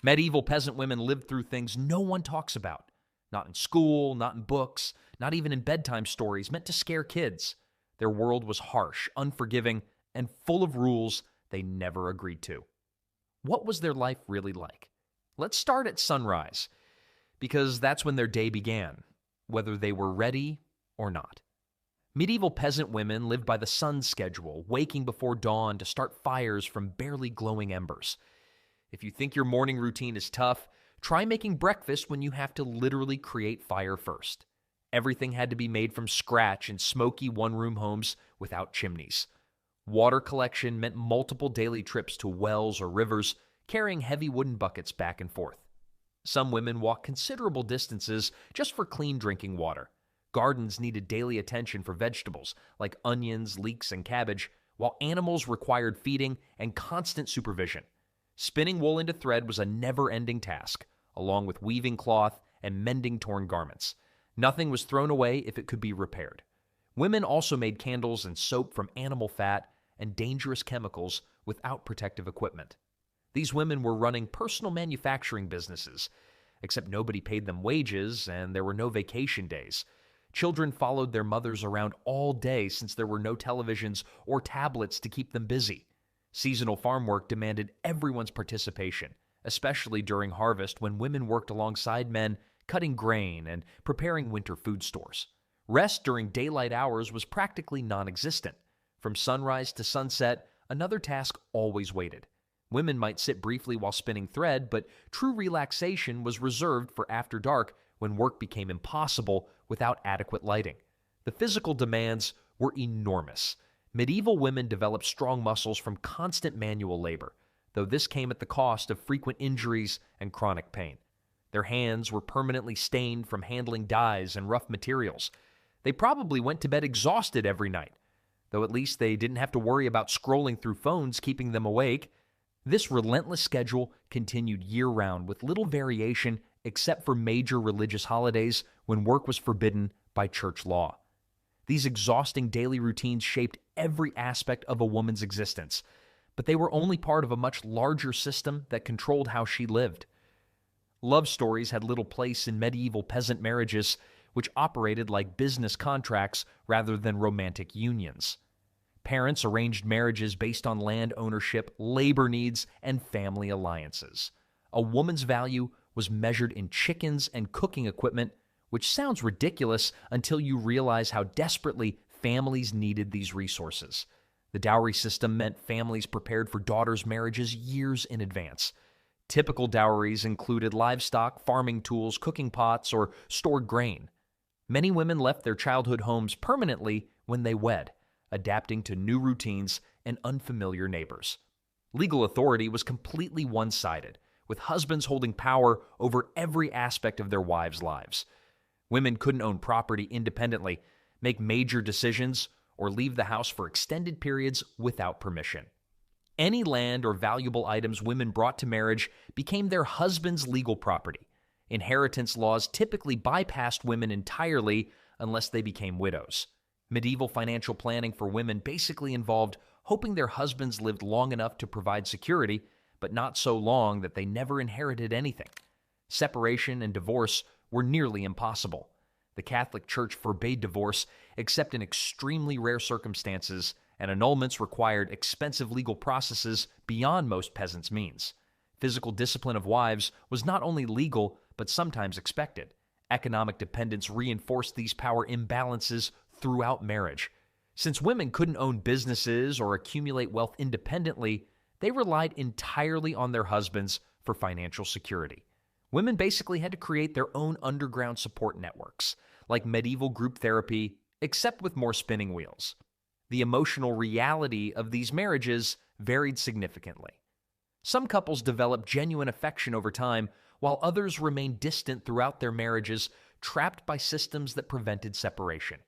Medieval peasant women lived through things no one talks about. Not in school, not in books, not even in bedtime stories meant to scare kids. Their world was harsh, unforgiving, and full of rules they never agreed to. What was their life really like? Let's start at sunrise, because that's when their day began, whether they were ready or not. Medieval peasant women lived by the sun's schedule, waking before dawn to start fires from barely glowing embers. If you think your morning routine is tough, try making breakfast when you have to literally create fire first. Everything had to be made from scratch in smoky one-room homes without chimneys. Water collection meant multiple daily trips to wells or rivers, carrying heavy wooden buckets back and forth. Some women walked considerable distances just for clean drinking water. Gardens needed daily attention for vegetables, like onions, leeks, and cabbage, while animals required feeding and constant supervision. Spinning wool into thread was a never-ending task, along with weaving cloth and mending torn garments. Nothing was thrown away if it could be repaired. Women also made candles and soap from animal fat and dangerous chemicals without protective equipment. These women were running personal manufacturing businesses, except nobody paid them wages and there were no vacation days. Children followed their mothers around all day since there were no televisions or tablets to keep them busy. Seasonal farm work demanded everyone's participation, especially during harvest when women worked alongside men cutting grain and preparing winter food stores. Rest during daylight hours was practically non-existent. From sunrise to sunset, another task always waited. Women might sit briefly while spinning thread, but true relaxation was reserved for after dark when work became impossible without adequate lighting. The physical demands were enormous. Medieval women developed strong muscles from constant manual labor, though this came at the cost of frequent injuries and chronic pain. Their hands were permanently stained from handling dyes and rough materials. They probably went to bed exhausted every night, though at least they didn't have to worry about scrolling through phones keeping them awake. This relentless schedule continued year-round with little variation except for major religious holidays when work was forbidden by church law. These exhausting daily routines shaped every aspect of a woman's existence, but they were only part of a much larger system that controlled how she lived. Love stories had little place in medieval peasant marriages, which operated like business contracts rather than romantic unions. Parents arranged marriages based on land ownership, labor needs, and family alliances. A woman's value was measured in chickens and cooking equipment, which sounds ridiculous until you realize how desperately families needed these resources. The dowry system meant families prepared for daughters' marriages years in advance. Typical dowries included livestock, farming tools, cooking pots, or stored grain. Many women left their childhood homes permanently when they wed, adapting to new routines and unfamiliar neighbors. Legal authority was completely one-sided, with husbands holding power over every aspect of their wives' lives. Women couldn't own property independently, make major decisions, or leave the house for extended periods without permission. Any land or valuable items women brought to marriage became their husband's legal property. Inheritance laws typically bypassed women entirely unless they became widows. Medieval financial planning for women basically involved hoping their husbands lived long enough to provide security, but not so long that they never inherited anything. Separation and divorce were nearly impossible. The Catholic Church forbade divorce except in extremely rare circumstances, and annulments required expensive legal processes beyond most peasants' means. Physical discipline of wives was not only legal, but sometimes expected. Economic dependence reinforced these power imbalances throughout marriage. Since women couldn't own businesses or accumulate wealth independently, they relied entirely on their husbands for financial security. Women basically had to create their own underground support networks, like medieval group therapy, except with more spinning wheels. The emotional reality of these marriages varied significantly. Some couples developed genuine affection over time, while others remained distant throughout their marriages, trapped by systems that prevented separation.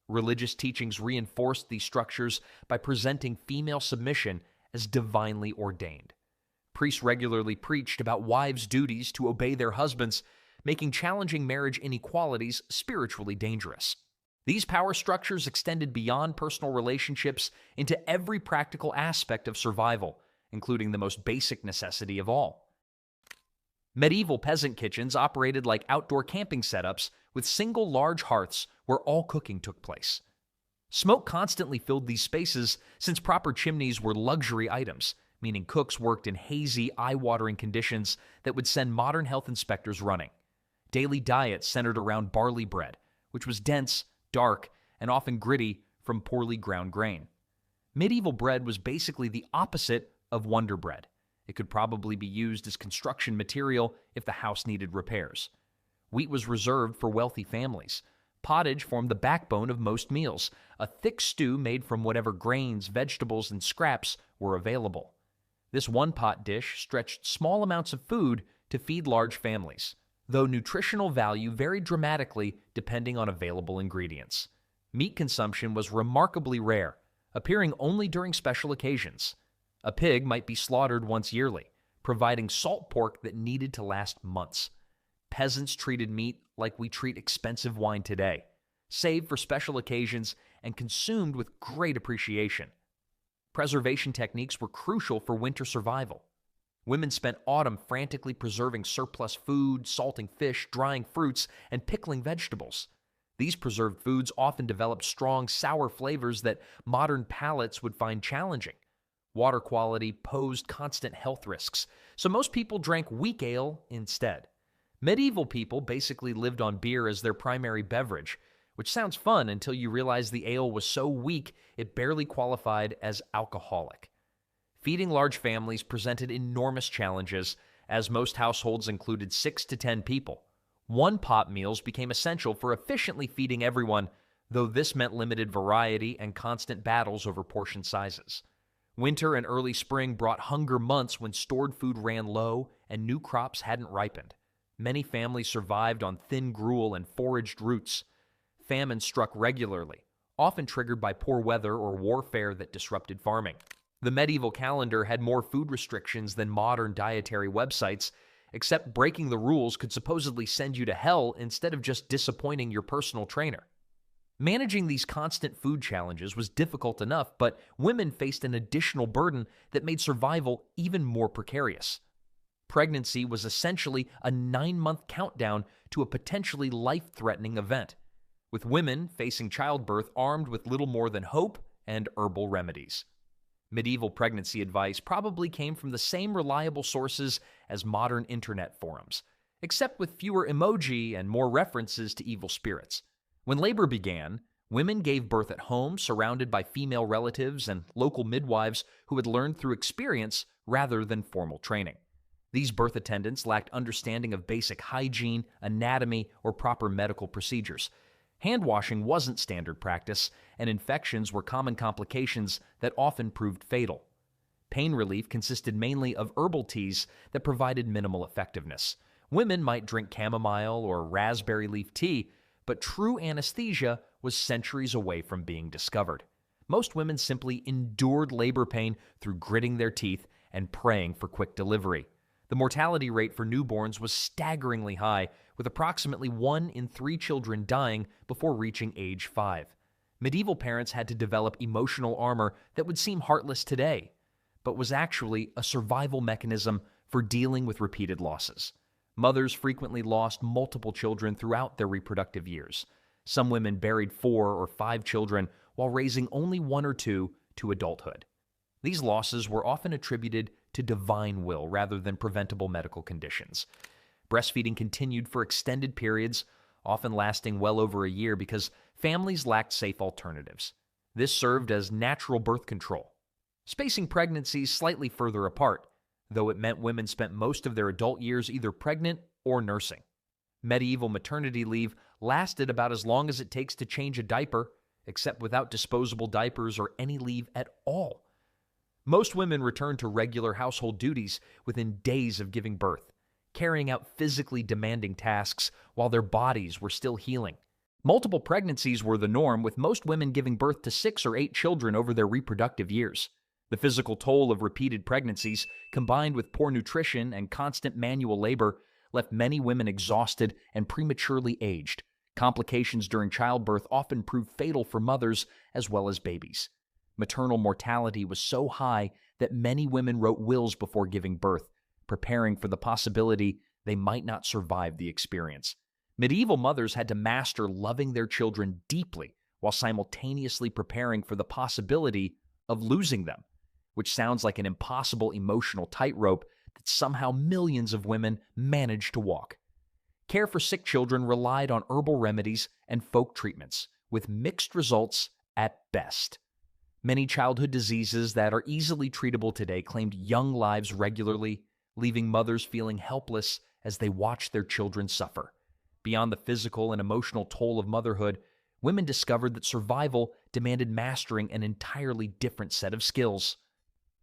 Religious teachings reinforced these structures by presenting female submission as divinely ordained. Priests regularly preached about wives' duties to obey their husbands, making challenging marriage inequalities spiritually dangerous. These power structures extended beyond personal relationships into every practical aspect of survival, including the most basic necessity of all: Medieval peasant kitchens operated like outdoor camping setups with single large hearths where all cooking took place. Smoke constantly filled these spaces since proper chimneys were luxury items, meaning cooks worked in hazy, eye-watering conditions that would send modern health inspectors running. Daily diets centered around barley bread, which was dense, dark, and often gritty from poorly ground grain. Medieval bread was basically the opposite of Wonder Bread. It could probably be used as construction material if the house needed repairs. Wheat was reserved for wealthy families. Pottage formed the backbone of most meals, a thick stew made from whatever grains, vegetables, and scraps were available. This one-pot dish stretched small amounts of food to feed large families, though nutritional value varied dramatically depending on available ingredients. Meat consumption was remarkably rare, appearing only during special occasions. A pig might be slaughtered once yearly, providing salt pork that needed to last months. Peasants treated meat like we treat expensive wine today, saved for special occasions and consumed with great appreciation. Preservation techniques were crucial for winter survival. Women spent autumn frantically preserving surplus food, salting fish, drying fruits, and pickling vegetables. These preserved foods often developed strong, sour flavors that modern palates would find challenging. Water quality posed constant health risks, so most people drank weak ale instead. Medieval people basically lived on beer as their primary beverage, which sounds fun until you realize the ale was so weak it barely qualified as alcoholic. Feeding large families presented enormous challenges, as most households included 6 to 10 people. One-pot meals became essential for efficiently feeding everyone, though this meant limited variety and constant battles over portion sizes. Winter and early spring brought hunger months when stored food ran low and new crops hadn't ripened. Many families survived on thin gruel and foraged roots. Famine struck regularly, often triggered by poor weather or warfare that disrupted farming. The medieval calendar had more food restrictions than modern dietary websites, except breaking the rules could supposedly send you to hell instead of just disappointing your personal trainer. Managing these constant food challenges was difficult enough, but women faced an additional burden that made survival even more precarious. Pregnancy was essentially a 9-month countdown to a potentially life-threatening event, with women facing childbirth armed with little more than hope and herbal remedies. Medieval pregnancy advice probably came from the same reliable sources as modern internet forums, except with fewer emoji and more references to evil spirits. When labor began, women gave birth at home, surrounded by female relatives and local midwives who had learned through experience rather than formal training. These birth attendants lacked understanding of basic hygiene, anatomy, or proper medical procedures. Hand washing wasn't standard practice, and infections were common complications that often proved fatal. Pain relief consisted mainly of herbal teas that provided minimal effectiveness. Women might drink chamomile or raspberry leaf tea, but true anesthesia was centuries away from being discovered. Most women simply endured labor pain through gritting their teeth and praying for quick delivery. The mortality rate for newborns was staggeringly high, with approximately 1 in 3 children dying before reaching age 5. Medieval parents had to develop emotional armor that would seem heartless today, but was actually a survival mechanism for dealing with repeated losses. Mothers frequently lost multiple children throughout their reproductive years. Some women buried 4 or 5 children while raising only 1 or 2 to adulthood. These losses were often attributed to divine will rather than preventable medical conditions. Breastfeeding continued for extended periods, often lasting well over a year because families lacked safe alternatives. This served as natural birth control, spacing pregnancies slightly further apart, though it meant women spent most of their adult years either pregnant or nursing. Medieval maternity leave lasted about as long as it takes to change a diaper, except without disposable diapers or any leave at all. Most women returned to regular household duties within days of giving birth, carrying out physically demanding tasks while their bodies were still healing. Multiple pregnancies were the norm, with most women giving birth to 6 or 8 children over their reproductive years. The physical toll of repeated pregnancies, combined with poor nutrition and constant manual labor, left many women exhausted and prematurely aged. Complications during childbirth often proved fatal for mothers as well as babies. Maternal mortality was so high that many women wrote wills before giving birth, preparing for the possibility they might not survive the experience. Medieval mothers had to master loving their children deeply while simultaneously preparing for the possibility of losing them, which sounds like an impossible emotional tightrope that somehow millions of women managed to walk. Care for sick children relied on herbal remedies and folk treatments, with mixed results at best. Many childhood diseases that are easily treatable today claimed young lives regularly, leaving mothers feeling helpless as they watched their children suffer. Beyond the physical and emotional toll of motherhood, women discovered that survival demanded mastering an entirely different set of skills.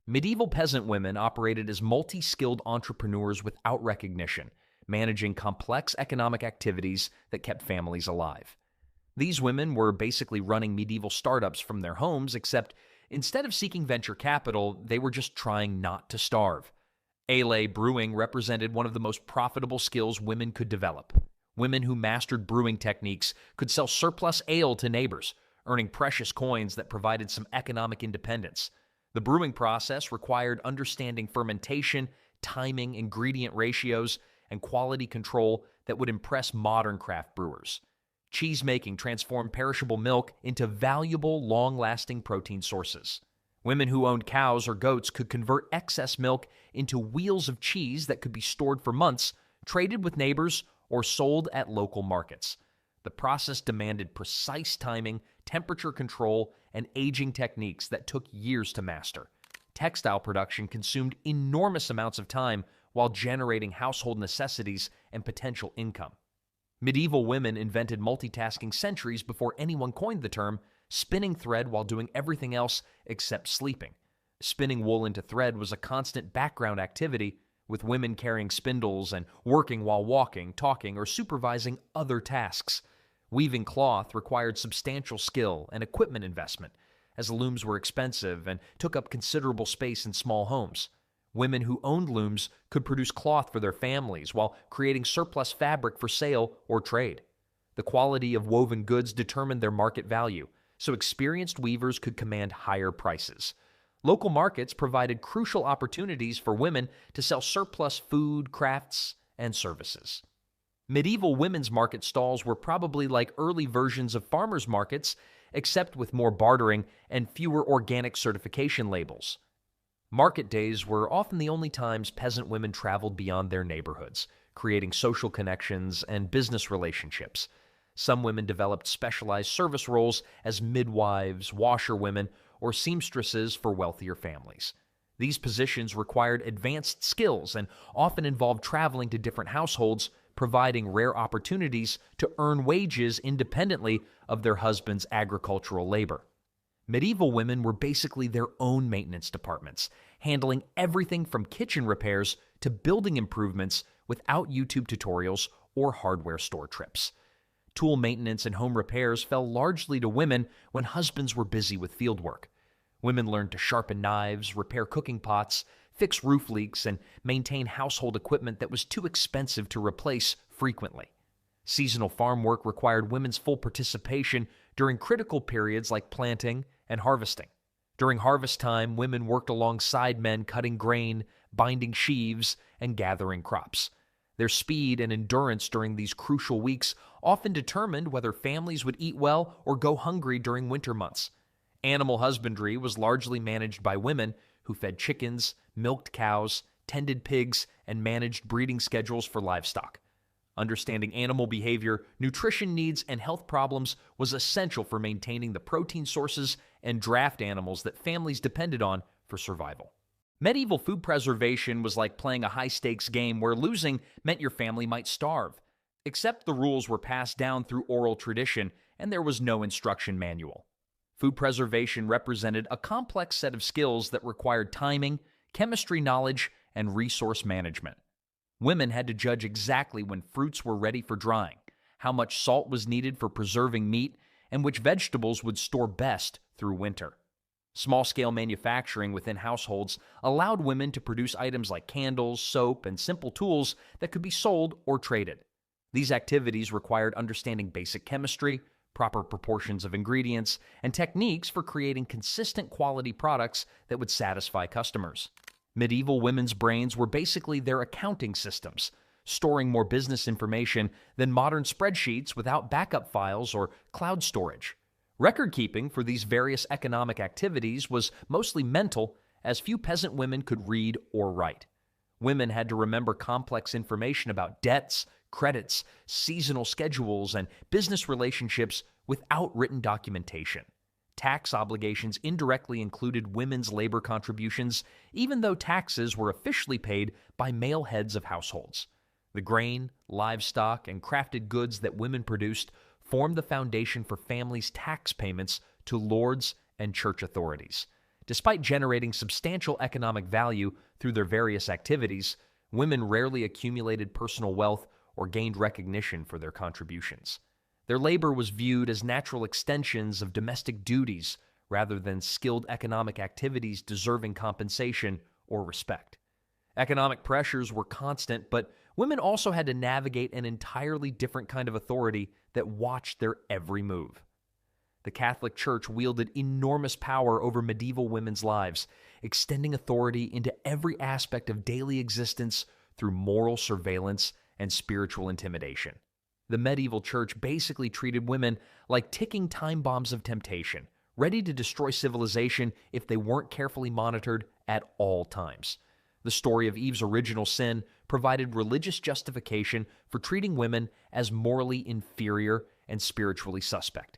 Medieval peasant women operated as multi-skilled entrepreneurs without recognition, managing complex economic activities that kept families alive. These women were basically running medieval startups from their homes, except instead of seeking venture capital, they were just trying not to starve. Ale brewing represented one of the most profitable skills women could develop. Women who mastered brewing techniques could sell surplus ale to neighbors, earning precious coins that provided some economic independence. The brewing process required understanding fermentation, timing, ingredient ratios, and quality control that would impress modern craft brewers. Cheese-making transformed perishable milk into valuable, long-lasting protein sources. Women who owned cows or goats could convert excess milk into wheels of cheese that could be stored for months, traded with neighbors, or sold at local markets. The process demanded precise timing, temperature control, and aging techniques that took years to master. Textile production consumed enormous amounts of time while generating household necessities and potential income. Medieval women invented multitasking centuries before anyone coined the term, spinning thread while doing everything else except sleeping. Spinning wool into thread was a constant background activity, with women carrying spindles and working while walking, talking, or supervising other tasks. Weaving cloth required substantial skill and equipment investment, as looms were expensive and took up considerable space in small homes. Women who owned looms could produce cloth for their families while creating surplus fabric for sale or trade. The quality of woven goods determined their market value, so experienced weavers could command higher prices. Local markets provided crucial opportunities for women to sell surplus food, crafts, and services. Medieval women's market stalls were probably like early versions of farmers' markets, except with more bartering and fewer organic certification labels. Market days were often the only times peasant women traveled beyond their neighborhoods, creating social connections and business relationships. Some women developed specialized service roles as midwives, washerwomen, or seamstresses for wealthier families. These positions required advanced skills and often involved traveling to different households, providing rare opportunities to earn wages independently of their husband's agricultural labor. Medieval women were basically their own maintenance departments, handling everything from kitchen repairs to building improvements without YouTube tutorials or hardware store trips. Tool maintenance and home repairs fell largely to women when husbands were busy with fieldwork. Women learned to sharpen knives, repair cooking pots, fix roof leaks, and maintain household equipment that was too expensive to replace frequently. Seasonal farm work required women's full participation during critical periods like planting and harvesting. During harvest time, women worked alongside men cutting grain, binding sheaves, and gathering crops. Their speed and endurance during these crucial weeks often determined whether families would eat well or go hungry during winter months. Animal husbandry was largely managed by women who fed chickens, milked cows, tended pigs, and managed breeding schedules for livestock. Understanding animal behavior, nutrition needs, and health problems was essential for maintaining the protein sources and draft animals that families depended on for survival. Medieval food preservation was like playing a high-stakes game where losing meant your family might starve. Except the rules were passed down through oral tradition, and there was no instruction manual. Food preservation represented a complex set of skills that required timing, chemistry knowledge, and resource management. Women had to judge exactly when fruits were ready for drying, how much salt was needed for preserving meat, and which vegetables would store best through winter. Small-scale manufacturing within households allowed women to produce items like candles, soap, and simple tools that could be sold or traded. These activities required understanding basic chemistry, proper proportions of ingredients, and techniques for creating consistent quality products that would satisfy customers. Medieval women's brains were basically their accounting systems, storing more business information than modern spreadsheets without backup files or cloud storage. Record keeping for these various economic activities was mostly mental, as few peasant women could read or write. Women had to remember complex information about debts, credits, seasonal schedules, and business relationships without written documentation. Tax obligations indirectly included women's labor contributions, even though taxes were officially paid by male heads of households. The grain, livestock, and crafted goods that women produced formed the foundation for families' tax payments to lords and church authorities. Despite generating substantial economic value through their various activities, women rarely accumulated personal wealth or gained recognition for their contributions. Their labor was viewed as natural extensions of domestic duties rather than skilled economic activities deserving compensation or respect. Economic pressures were constant, but women also had to navigate an entirely different kind of authority that watched their every move. The Catholic Church wielded enormous power over medieval women's lives, extending authority into every aspect of daily existence through moral surveillance and spiritual intimidation. The medieval church basically treated women like ticking time bombs of temptation, ready to destroy civilization if they weren't carefully monitored at all times. The story of Eve's original sin provided religious justification for treating women as morally inferior and spiritually suspect.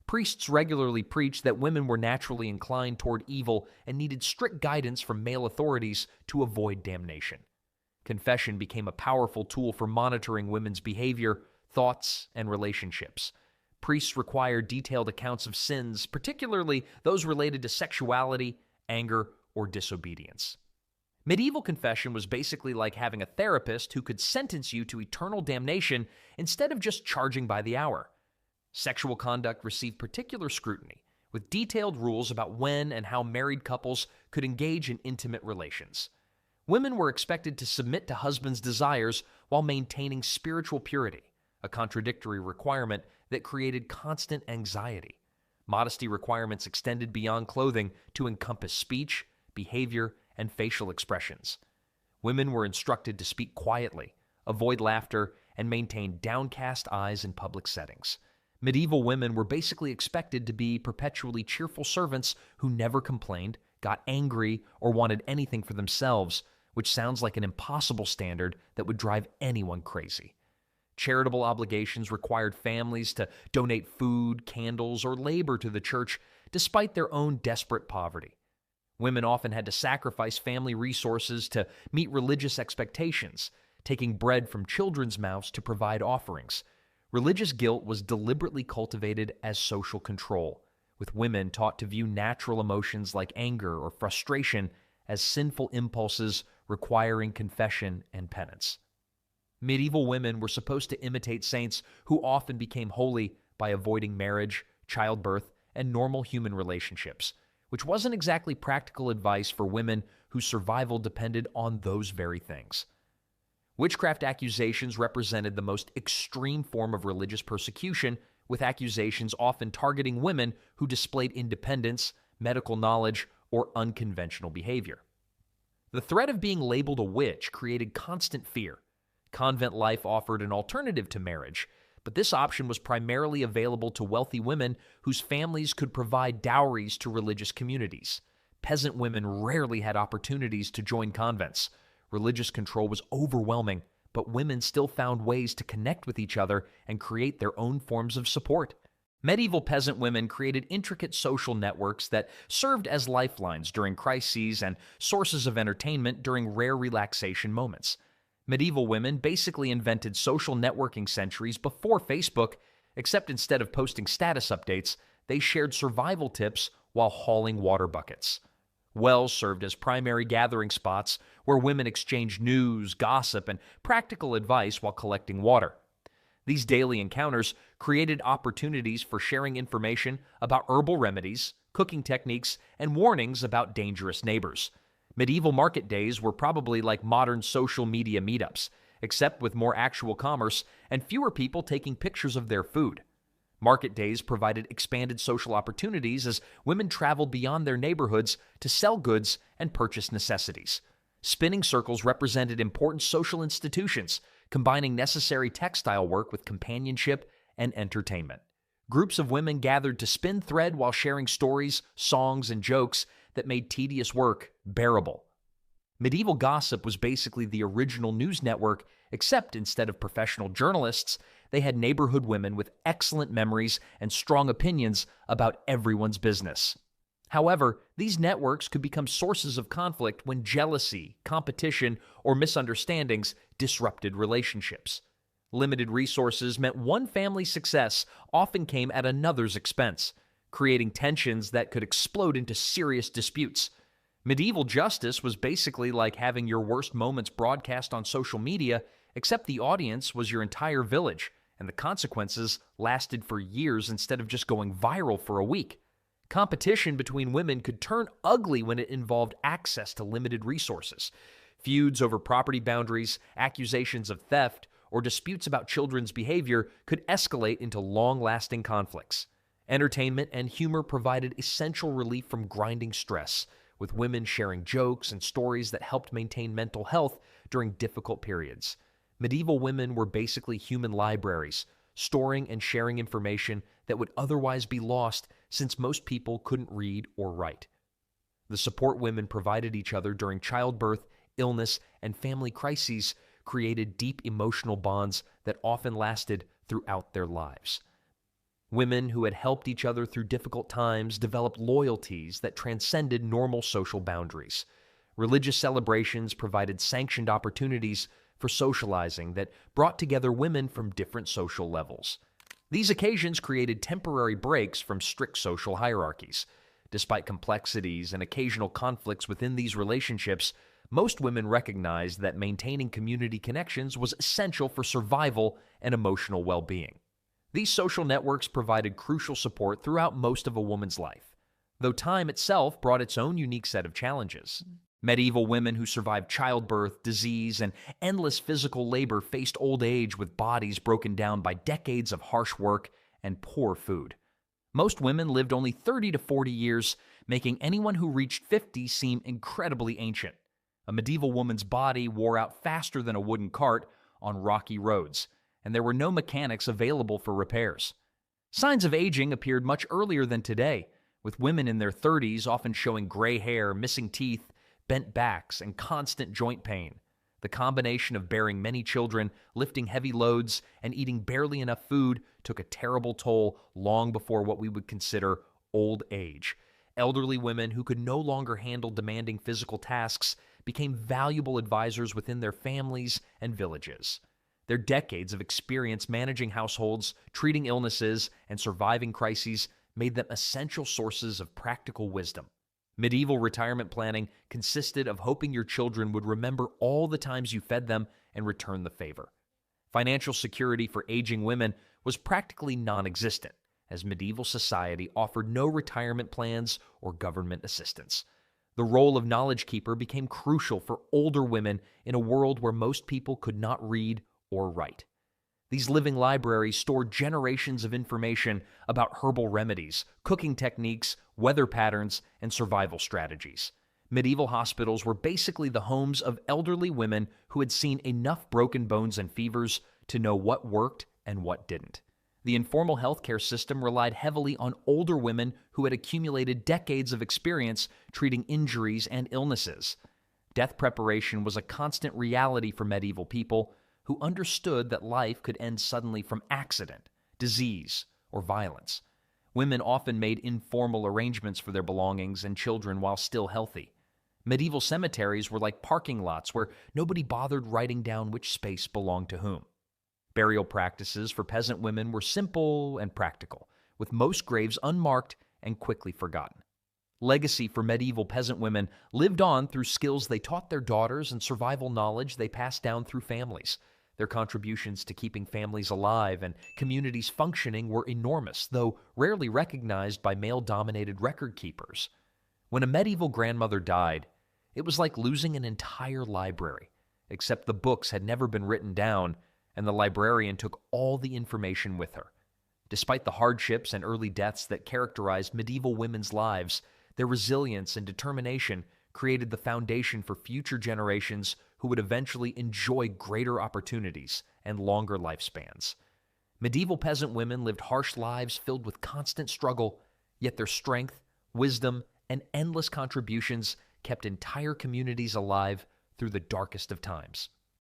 Priests regularly preached that women were naturally inclined toward evil and needed strict guidance from male authorities to avoid damnation. Confession became a powerful tool for monitoring women's behavior, thoughts, and relationships. Priests required detailed accounts of sins, particularly those related to sexuality, anger, or disobedience. Medieval confession was basically like having a therapist who could sentence you to eternal damnation instead of just charging by the hour. Sexual conduct received particular scrutiny, with detailed rules about when and how married couples could engage in intimate relations. Women were expected to submit to husbands' desires while maintaining spiritual purity, a contradictory requirement that created constant anxiety. Modesty requirements extended beyond clothing to encompass speech, behavior, and facial expressions. Women were instructed to speak quietly, avoid laughter, and maintain downcast eyes in public settings. Medieval women were basically expected to be perpetually cheerful servants who never complained, got angry, or wanted anything for themselves, which sounds like an impossible standard that would drive anyone crazy. Charitable obligations required families to donate food, candles, or labor to the church despite their own desperate poverty. Women often had to sacrifice family resources to meet religious expectations, taking bread from children's mouths to provide offerings. Religious guilt was deliberately cultivated as social control, with women taught to view natural emotions like anger or frustration as sinful impulses requiring confession and penance. Medieval women were supposed to imitate saints who often became holy by avoiding marriage, childbirth, and normal human relationships, which wasn't exactly practical advice for women whose survival depended on those very things. Witchcraft accusations represented the most extreme form of religious persecution, with accusations often targeting women who displayed independence, medical knowledge, or unconventional behavior. The threat of being labeled a witch created constant fear. Convent life offered an alternative to marriage, but this option was primarily available to wealthy women whose families could provide dowries to religious communities. Peasant women rarely had opportunities to join convents. Religious control was overwhelming, but women still found ways to connect with each other and create their own forms of support. Medieval peasant women created intricate social networks that served as lifelines during crises and sources of entertainment during rare relaxation moments. Medieval women basically invented social networking centuries before Facebook, except instead of posting status updates, they shared survival tips while hauling water buckets. Wells served as primary gathering spots where women exchanged news, gossip, and practical advice while collecting water. These daily encounters created opportunities for sharing information about herbal remedies, cooking techniques, and warnings about dangerous neighbors. Medieval market days were probably like modern social media meetups, except with more actual commerce and fewer people taking pictures of their food. Market days provided expanded social opportunities as women traveled beyond their neighborhoods to sell goods and purchase necessities. Spinning circles represented important social institutions, combining necessary textile work with companionship and entertainment. Groups of women gathered to spin thread while sharing stories, songs, and jokes that made tedious work bearable. Medieval gossip was basically the original news network, except instead of professional journalists, they had neighborhood women with excellent memories and strong opinions about everyone's business. However, these networks could become sources of conflict when jealousy, competition, or misunderstandings disrupted relationships. Limited resources meant one family's success often came at another's expense, creating tensions that could explode into serious disputes. Medieval justice was basically like having your worst moments broadcast on social media, except the audience was your entire village, and the consequences lasted for years instead of just going viral for a week. Competition between women could turn ugly when it involved access to limited resources. Feuds over property boundaries, accusations of theft, or disputes about children's behavior could escalate into long-lasting conflicts. Entertainment and humor provided essential relief from grinding stress, with women sharing jokes and stories that helped maintain mental health during difficult periods. Medieval women were basically human libraries, storing and sharing information that would otherwise be lost since most people couldn't read or write. The support women provided each other during childbirth, illness, and family crises created deep emotional bonds that often lasted throughout their lives. Women who had helped each other through difficult times developed loyalties that transcended normal social boundaries. Religious celebrations provided sanctioned opportunities for socializing that brought together women from different social levels. These occasions created temporary breaks from strict social hierarchies. Despite complexities and occasional conflicts within these relationships, most women recognized that maintaining community connections was essential for survival and emotional well-being. These social networks provided crucial support throughout most of a woman's life, though time itself brought its own unique set of challenges. Medieval women who survived childbirth, disease, and endless physical labor faced old age with bodies broken down by decades of harsh work and poor food. Most women lived only 30 to 40 years, making anyone who reached 50 seem incredibly ancient. A medieval woman's body wore out faster than a wooden cart on rocky roads, and there were no mechanics available for repairs. Signs of aging appeared much earlier than today, with women in their 30s often showing gray hair, missing teeth, bent backs, and constant joint pain. The combination of bearing many children, lifting heavy loads, and eating barely enough food took a terrible toll long before what we would consider old age. Elderly women who could no longer handle demanding physical tasks became valuable advisors within their families and villages. Their decades of experience managing households, treating illnesses, and surviving crises made them essential sources of practical wisdom. Medieval retirement planning consisted of hoping your children would remember all the times you fed them and return the favor. Financial security for aging women was practically non-existent, as medieval society offered no retirement plans or government assistance. The role of knowledge keeper became crucial for older women in a world where most people could not read or write. These living libraries stored generations of information about herbal remedies, cooking techniques, weather patterns, and survival strategies. Medieval hospitals were basically the homes of elderly women who had seen enough broken bones and fevers to know what worked and what didn't. The informal healthcare system relied heavily on older women who had accumulated decades of experience treating injuries and illnesses. Death preparation was a constant reality for medieval people who understood that life could end suddenly from accident, disease, or violence. Women often made informal arrangements for their belongings and children while still healthy. Medieval cemeteries were like parking lots where nobody bothered writing down which space belonged to whom. Burial practices for peasant women were simple and practical, with most graves unmarked and quickly forgotten. Legacy for medieval peasant women lived on through skills they taught their daughters and survival knowledge they passed down through families. Their contributions to keeping families alive and communities functioning were enormous, though rarely recognized by male-dominated record keepers. When a medieval grandmother died, it was like losing an entire library, except the books had never been written down, and the librarian took all the information with her. Despite the hardships and early deaths that characterized medieval women's lives, their resilience and determination created the foundation for future generations who would eventually enjoy greater opportunities and longer lifespans. Medieval peasant women lived harsh lives filled with constant struggle, yet their strength, wisdom, and endless contributions kept entire communities alive through the darkest of times.